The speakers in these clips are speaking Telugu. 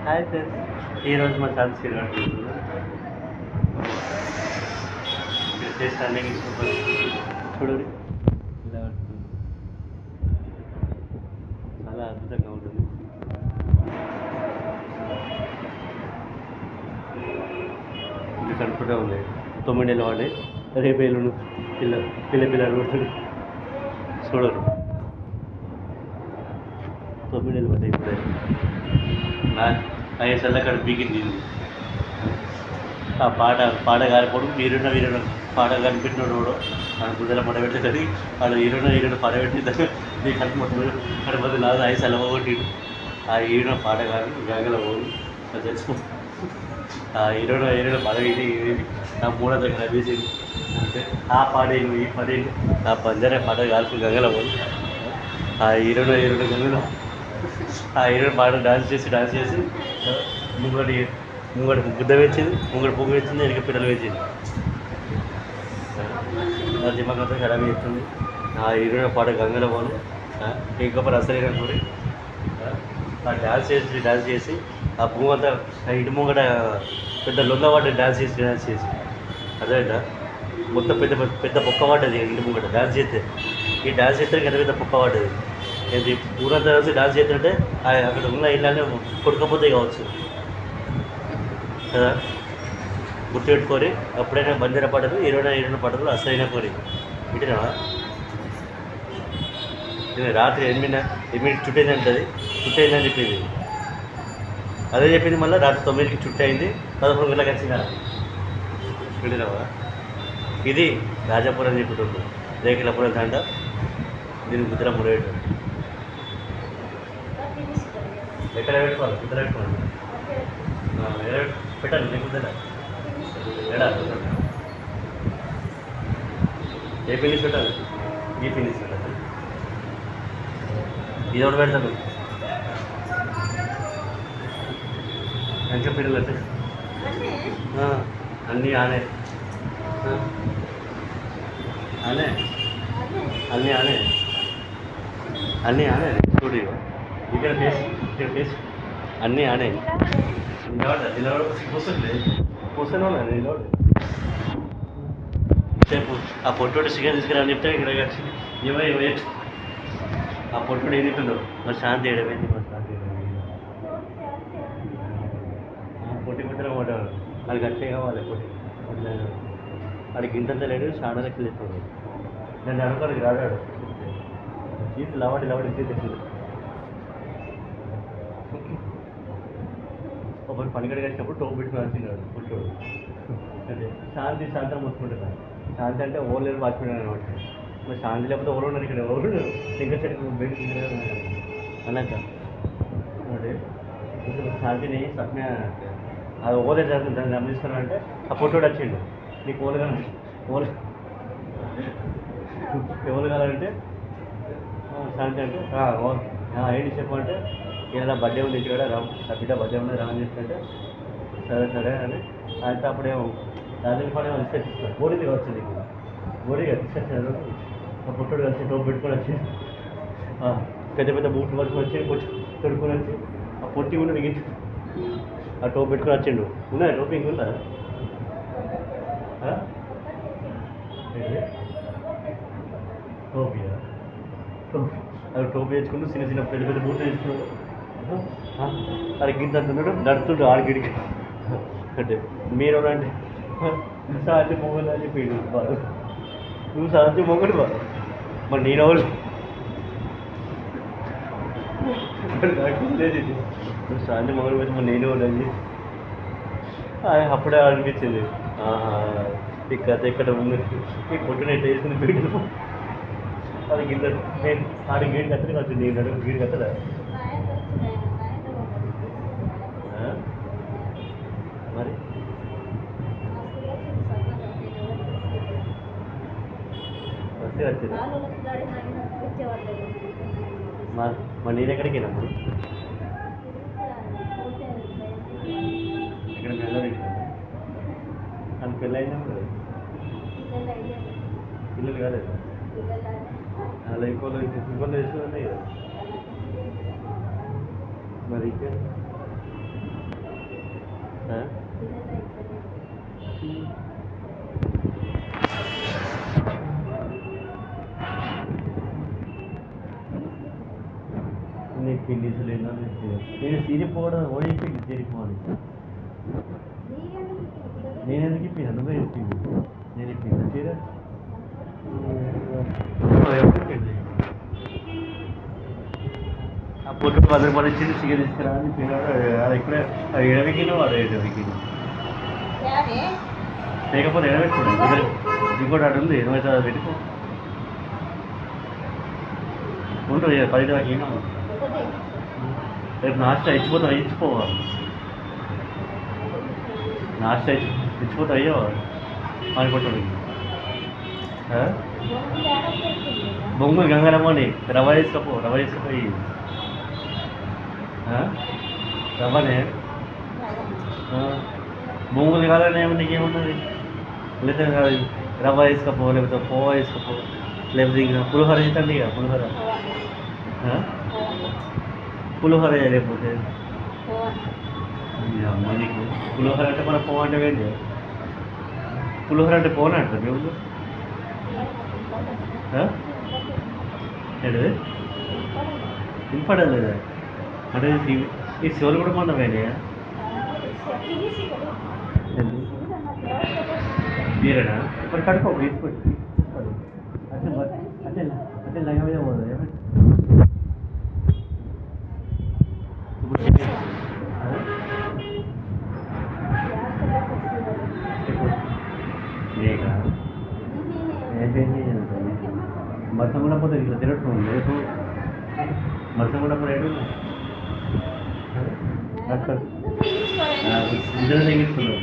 హాయ్ ఫ్రెండ్స్, ఈరోజు మా ఛాన్స్ చూడండి. స్టాండింగ్ చూడండి, ఇలా పడుతుంది. చాలా అద్భుతంగా ఉంటుంది. ఇది కనుకుంటూ ఉంది 9 నెలలు వాడి రేపు ఎల్లుండి పిల్లలు ఉంటుంది. చూడరు 9 నెలలు పడ్డాయి ఇప్పుడే. నా ఐఎస్ఎల్ అక్కడ బీగింది. ఆ పాట కాలిపోవడం వీరున్న పాట కనిపెట్టినోడు కూడా మన బుద్ధల పడబెట్టేది. వాడు హీరోయిన్ పడబెట్టి నీ కడుపు మొత్తం కడుపు లాగా ఐఎస్ఎల్ అవ్వగొట్టిడు. ఆ హీరోయిన్ పాట కానీ గంగల పోదు అది తెలుసు. ఆ హీరోయిన్ పడవేది నా మూడ దగ్గర వేసేది అంటే ఆ పాడేను ఈ పాడేను ఆ పంజరే పాట కాల్పు గంగల పోదు. ఆ హీరోయిన్ గంగలో ఆ హీరోయిన్ పాట డాన్స్ చేసి ముంగడి గుద్ద వేసింది, ముంగడి పువ్వు వేసింది, ఎనక పిల్లలు వేసింది. నా దిమాగంతా ఖరాబ్ చేస్తుంది. ఆ హీరోయిన్ పాట గంగల పోను ఇంకొకరు అసలైన కూడా ఆ డాన్స్ చేసి ఆ పువ్వు అంతా ఇంటి ముంగట పెద్ద లొంగ పడ్డ డాన్స్ చేసి అదేంట మొత్తం పెద్ద పొక్క పడ్డది ఇంటి ముంగట డాన్స్ చేస్తే. ఈ డాన్స్ చేస్తే ఎంత పెద్ద పొక్క పడ్డది. ఏంటి ఊరంతా కలిసి డాన్స్ చేస్తుంటే అక్కడ ఉన్న ఇళ్ళనే కొడుకపోతే కావచ్చు కదా. గుర్తుపెట్టుకొని అప్పుడైనా బంజారా పాటలు 20 పాటలు అసలైన కోరి ఇటునా రాత్రి 8 చుట్టైంది అంటది. చుట్టైందని చెప్పింది. అదే చెప్పింది మళ్ళీ రాత్రి 9కి చుట్టూ అయింది. 11 గంటలకు వచ్చిందా విడినావా. ఇది రాజాపురం చెప్పుకుంటుంది. రేఖలపురం దండ. దీని గుద్ర ముడేటు ఎక్కడ పెట్టుకోవాలి, గుద్ర పెట్టుకోండి. పెట్టండి నేను గుద్ర ఎడా ఏ పినిస్ పెట్టాలి, ఈ పినిస్ పెట్టాలి. ఇది ఒకటి పెడతాను మంచిగా పిల్లలు అంటే అన్నీ ఆనే చూడు ఇక్కడ టేస్ట్ అన్నీ ఆనే సేపు ఆ పొట్టోడు చికెన్ తీసుకురాని చెప్తే ఇక్కడ ఇవ్వ ఆ పొట్టోడు ఏం చెప్పిందో మరి శాంతి ఏడమైంది. మరి శాంతి పొట్టి పుట్టిన మాట అది గట్టే కావాలి. పొట్టి వాడికి ఇంతంత లేడు, చాలా లెక్కలు తెచ్చుకోడు. నేను అనుకోనికి రాడాడు చీజ్ లవాడి తెచ్చింది. ఒకటి పనిగడి కలిసినప్పుడు టోపు పెట్టుకుని వచ్చినాడు పుట్టోడు. అంటే శాంతం మొత్తుకుంటున్నాడు. శాంతి అంటే ఓవర్లేదు వాచిపోయినాడు అనమాట. మరి శాంతి లేకపోతే ఎవరు ఉన్నారు ఇక్కడ, ఎవరు ఇంకా చెట్టు బయటకు అన్నాక అంటే శాంతిని సప్న అది ఓలే జరుగుతుంది. దాన్ని గమనిస్తున్నానంటే ఆ పొట్టోడు వచ్చిండు. నీకు ఓలు ఎవరు కావాలంటే శాంతి అంటే ఏంటి చెప్పమంటే ఇలా బర్త్డే ఉంది ఇంటికాడ నా బిడ్డ బర్త్డే ఉంది రామని చెప్తుంటే సరే అని అయితే అప్పుడేమో రాజుల పడే ఇస్తాను బోడీది వచ్చింది. నీకు బోడీగా తీసుకొచ్చారు. ఆ పుట్టడు వచ్చి టోపు పెట్టుకొని వచ్చి పెద్ద బూట్లు పట్టుకొని వచ్చి కొంచెం తొడుకొని వచ్చి ఆ పొట్టి కూడా మిగించి ఆ టోపు పెట్టుకొని వచ్చిండు. ఉన్నాయా టోపు ఇంకుందా టోపీయా అది టోపీ తెచ్చుకుంటూ చిన్న పెద్ద బూట్లు తెచ్చుకున్నాడు. అది గింత అంటున్నాడు నడుతుండు ఆడిగిడికి. అంటే మీరు అంటే సాధ్య మొగలు అని చెప్పి బాగా నువ్వు సాధ్య మొగడు బాగా మరి నేను ఎవరు లేదు నువ్వు సాధ్య మొగలు పెట్టి మరి నేను అని అప్పుడే అనిపించింది. ఈ కథ ఎక్కడ ఉంది, ఈ పొట్టున ఎట్లా వేసుకుని పెట్టు. అది గింత నేను ఆడి గేడు కత్తని వచ్చింది. నేను అడుగు గీడు కత్తడా మరి వస్తే వచ్చింది. మరి నేను ఎక్కడికి వెళ్ళాము ఇక్కడ వెళ్ళాలి. అని పెళ్ళి అయినా పిల్లలు కాలేదు అలా ఇంకోళ్ళు వేసుకున్నాయి కదా మరి ఆ? నీకు పిల్లిస్ లేదా నేను సిరిపోవడం ఓడిపోయింది సిరిపోవాలి నేను ఎందుకు ఇప్పినా నువ్వే ఇప్పింది నేను ఇప్పింది చీర ఆ పొట్టు 10 రూపాయలు ఇచ్చింది చీర తీసుకురా అని పిల్లవాడు అది ఇక్కడే అది ఎడవికిలో వాడు ఎడవికిలో లేకపోతే ఎడబెట్టుకోండి ఇంకోటి అటు ఉంది 20 పెట్టుకో ఉంటుంది 10 దాకా ఏమో రేపు నాస్టా ఇచ్చిపోతావు ఇచ్చిపోవాలి నాస్టా ఇచ్చిపోతావు అయ్యో అనుకుంటుంది బొంగులు గంగరమ్మని రవ్వ వేసుకపోయి రవ్వనే బొంగులు కాదని నీకేమున్నది లేదా రవ్వ వేసుకపో లేకపోతే పోవా వేసుకపో లేకపోతే ఇంకా పులిహోర చేతండి ఇక పులిహోర లేకపోతే అమ్మ నీకు పులిహోర అంటే మన పోవ అంటే ఏంటి పులిహోర అంటే పోనా అంటారు మీ ఊళ్ళో ఏంటది వినపడదు లేదా అంటే ఈ శివులు కూడా మొన్న పోయినాయా మీరేనా మరి కడుకో తీసుకొచ్చి అంటే అంటే అంటే లగ మీద పోదు మత్సం కూడా పోతే ఇట్లా తిరగట్టు రేపు మత్సం కూడా రేటు ఇద్దరు తెగిస్తున్నావు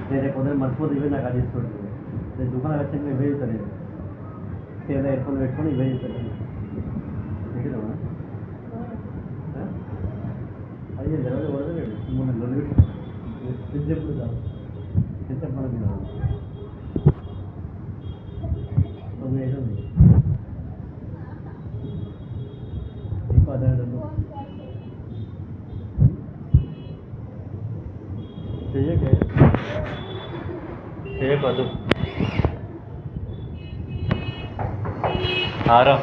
నేను రేపు పొద్దున మర్చిపోతే ఇవే నాకు అది తీసుకుంటుంది నేను దుకాణం వచ్చి నేను ఇవే ఇస్తాను నేను ఏదో హెడ్ఫోన్ పెట్టుకొని ఇవే ఇస్తాను అయ్యే జరగదు కొడలేదు మొన్న లొల్లి ఫ్రిడ్జ్ ఎప్పుడు కాదు ఎంత మనకి కాదు 9 ఉంది ఇంకో అదే చేయకు అది ఆరా